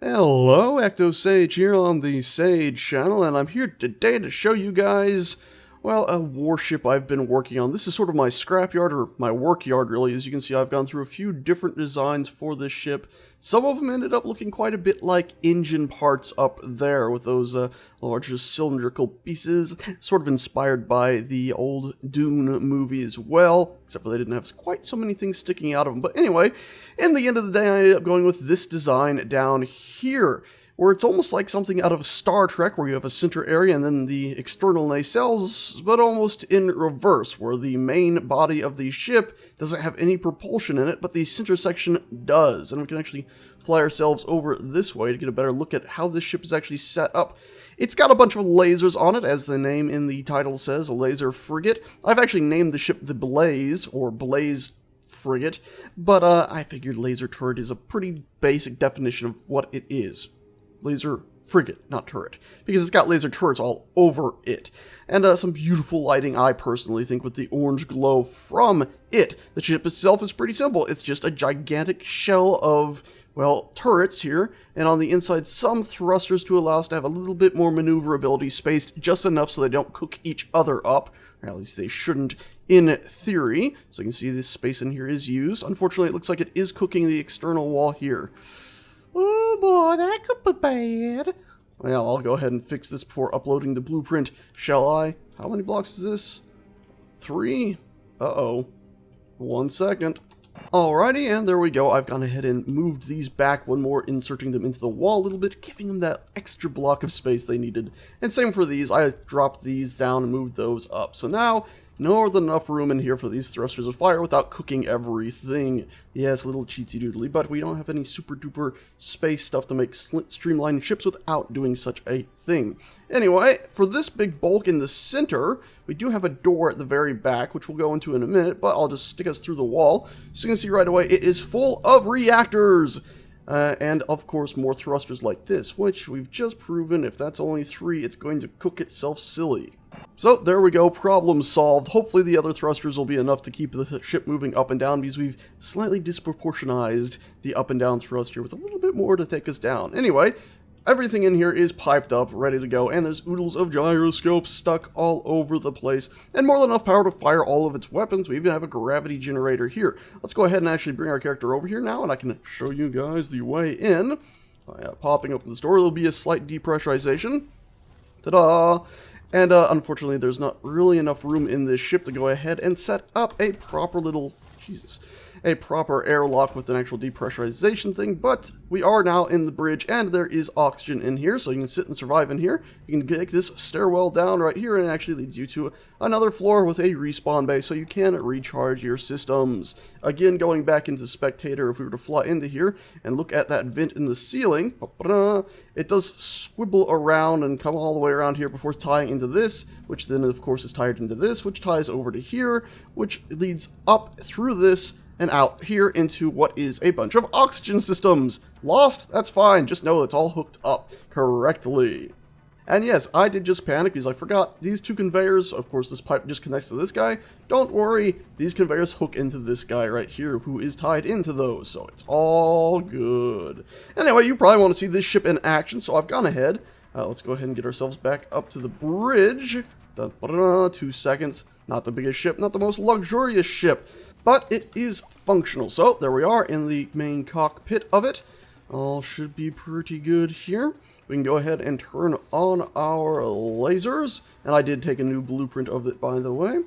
Hello, EctoSage here on the Sage channel, and I'm here today to show you guys, well, a warship I've been working on. This is sort of my scrapyard, or my work yard, really. As you can see, I've gone through a few different designs for this ship. Some of them ended up looking quite a bit like engine parts up there, with those larger cylindrical pieces, sort of inspired by the old Dune movie as well, except for they didn't have quite so many things sticking out of them. But anyway, in the end of the day, I ended up going with this design down here, where it's almost like something out of Star Trek, where you have a center area and then the external nacelles, but almost in reverse, where the main body of the ship doesn't have any propulsion in it, but the center section does. And we can actually fly ourselves over this way to get a better look at how this ship is actually set up. It's got a bunch of lasers on it, as the name in the title says, a laser frigate. I've actually named the ship the Blaze, or Blaze Frigate, but I figured laser turret is a pretty basic definition of what it is. Laser frigate, not turret, because it's got laser turrets all over it, and some beautiful lighting, I personally think, with the orange glow from it. The ship itself is pretty simple. It's just a gigantic shell of, well, turrets here, and on the inside some thrusters to allow us to have a little bit more maneuverability, spaced just enough so they don't cook each other up, or at least they shouldn't in theory. So you can see this space in here is used. Unfortunately, it looks like it is cooking the external wall here. Oh boy, that could be bad. Well, I'll go ahead and fix this before uploading the blueprint, shall I? How many blocks is this? 3? Uh-oh. 1 second. Alrighty, and there we go. I've gone ahead and moved these back one more, inserting them into the wall a little bit, giving them that extra block of space they needed. And same for these. I dropped these down and moved those up. So now, more than enough room in here for these thrusters to fire without cooking everything. Yes, a little cheatsy doodly, but we don't have any super duper space stuff to make streamlined ships without doing such a thing. Anyway, for this big bulk in the center, we do have a door at the very back, which we'll go into in a minute, but I'll just stick us through the wall. So you can see right away, it is full of reactors. And of course more thrusters like this, which we've just proven if that's only 3, it's going to cook itself silly. So there we go, problem solved. Hopefully the other thrusters will be enough to keep the ship moving up and down, because we've slightly disproportionized the up and down thrust here with a little bit more to take us down. Anyway, everything in here is piped up, ready to go, and there's oodles of gyroscopes stuck all over the place, and more than enough power to fire all of its weapons. We even have a gravity generator here. Let's go ahead and actually bring our character over here now, and I can show you guys the way in. Popping open this door, there'll be a slight depressurization. Ta-da! And unfortunately, there's not really enough room in this ship to go ahead and set up a proper little, a proper airlock with an actual depressurization thing, but we are now in the bridge, and there is oxygen in here, so you can sit and survive in here. You can take this stairwell down right here, and it actually leads you to another floor with a respawn bay, so you can recharge your systems. Again, going back into Spectator, if we were to fly into here and look at that vent in the ceiling, it does squibble around and come all the way around here before tying into this, which then of course is tied into this, which ties over to here, which leads up through this and out here into what is a bunch of oxygen systems. Lost? That's fine, just know it's all hooked up correctly. And yes, I did just panic because I forgot these 2 conveyors. Of course, this pipe just connects to this guy. Don't worry, these conveyors hook into this guy right here, who is tied into those, so it's all good. Anyway, you probably want to see this ship in action, so I've gone ahead. Let's go ahead and get ourselves back up to the bridge. 2 seconds. Not the biggest ship, not the most luxurious ship, but it is functional. So there we are in the main cockpit of it. All should be pretty good here. We can go ahead and turn on our lasers, and I did take a new blueprint of it, by the way.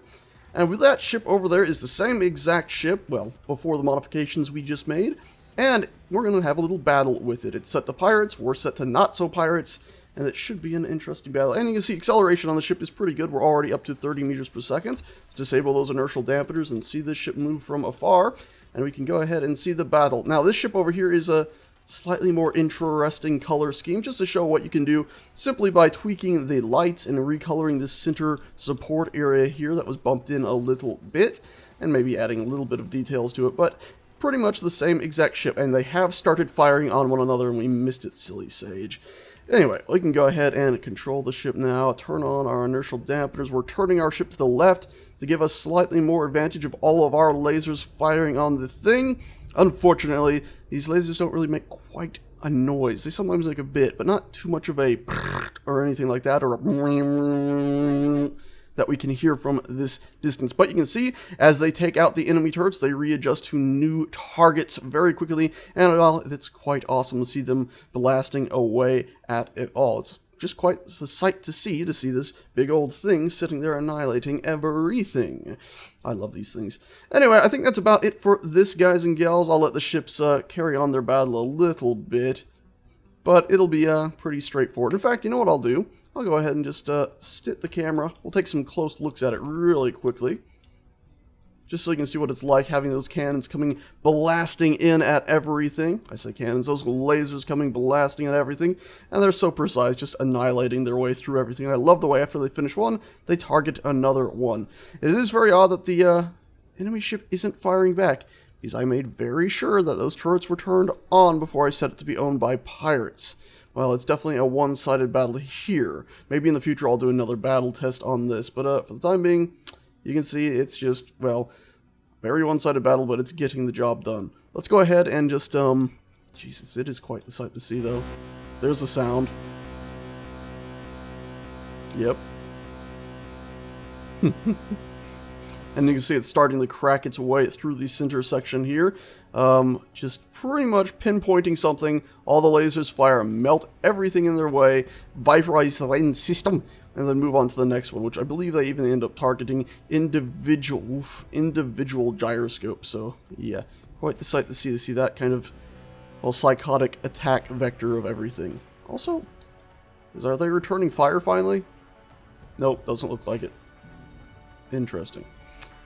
And with that ship over there is the same exact ship, well, before the modifications we just made, and we're going to have a little battle with it. It's set to pirates, we're set to not so pirates, and it should be an interesting battle. And you can see acceleration on the ship is pretty good. We're already up to 30 meters per second. Let's disable those inertial dampeners and see this ship move from afar, and we can go ahead and see the battle. Now, this ship over here is a slightly more interesting color scheme, just to show what you can do simply by tweaking the lights and recoloring this center support area here that was bumped in a little bit, and maybe adding a little bit of details to it, but pretty much the same exact ship. And they have started firing on one another, and we missed it, silly Sage. Anyway, we can go ahead and control the ship now, turn on our inertial dampeners. We're turning our ship to the left to give us slightly more advantage of all of our lasers firing on the thing. Unfortunately, these lasers don't really make quite a noise. They sometimes make a bit, but not too much of a or anything like that, or a that we can hear from this distance. But you can see, as they take out the enemy turrets, they readjust to new targets very quickly, and well, it's quite awesome to see them blasting away at it all. It's just quite a sight to see this big old thing sitting there annihilating everything. I love these things. Anyway, I think that's about it for this, guys and gals. I'll let the ships carry on their battle a little bit, but it'll be pretty straightforward. In fact, you know what I'll do? I'll go ahead and just stick the camera. We'll take some close looks at it really quickly, just so you can see what it's like having those cannons coming blasting in at everything. I say cannons, those lasers coming blasting at everything, and they're so precise, just annihilating their way through everything. I love the way after they finish one, they target another one. It is very odd that the enemy ship isn't firing back, because I made very sure that those turrets were turned on before I set it to be owned by pirates. Well, it's definitely a one-sided battle here. Maybe in the future I'll do another battle test on this, but for the time being, you can see it's just, well, very one-sided battle, but it's getting the job done. Let's go ahead and just, Jesus, it is quite the sight to see, though. There's the sound. Yep. And you can see it's starting to crack its way through the center section here. Just pretty much pinpointing something. All the lasers fire, melt everything in their way, vaporize the system, and then move on to the next one, which I believe they even end up targeting individual gyroscopes. So, yeah, quite the sight to see that kind of, well, psychotic attack vector of everything. Also, are they returning fire finally? Nope, doesn't look like it. Interesting.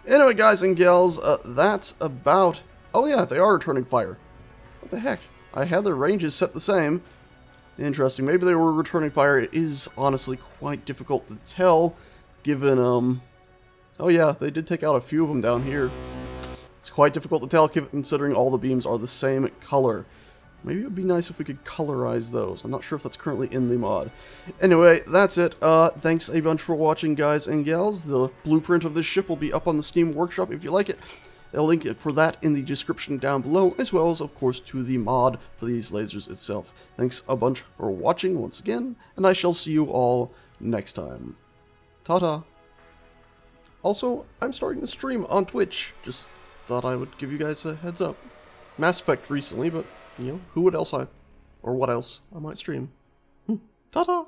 Anyway, guys and gals, that's about... Oh yeah, they are returning fire. What the heck? I had their ranges set the same. Interesting. Maybe they were returning fire. It is honestly quite difficult to tell, given, Oh yeah, they did take out a few of them down here. It's quite difficult to tell, considering all the beams are the same color. Maybe it would be nice if we could colorize those. I'm not sure if that's currently in the mod. Anyway, that's it. Thanks a bunch for watching, guys and gals. The blueprint of this ship will be up on the Steam Workshop if you like it. I'll link it for that in the description down below, as well as, of course, to the mod for these lasers itself. Thanks a bunch for watching once again, and I shall see you all next time. Ta-ta! Also, I'm starting to stream on Twitch. Just thought I would give you guys a heads up. Mass Effect recently, but... you know, what else I might stream. Ta-ta!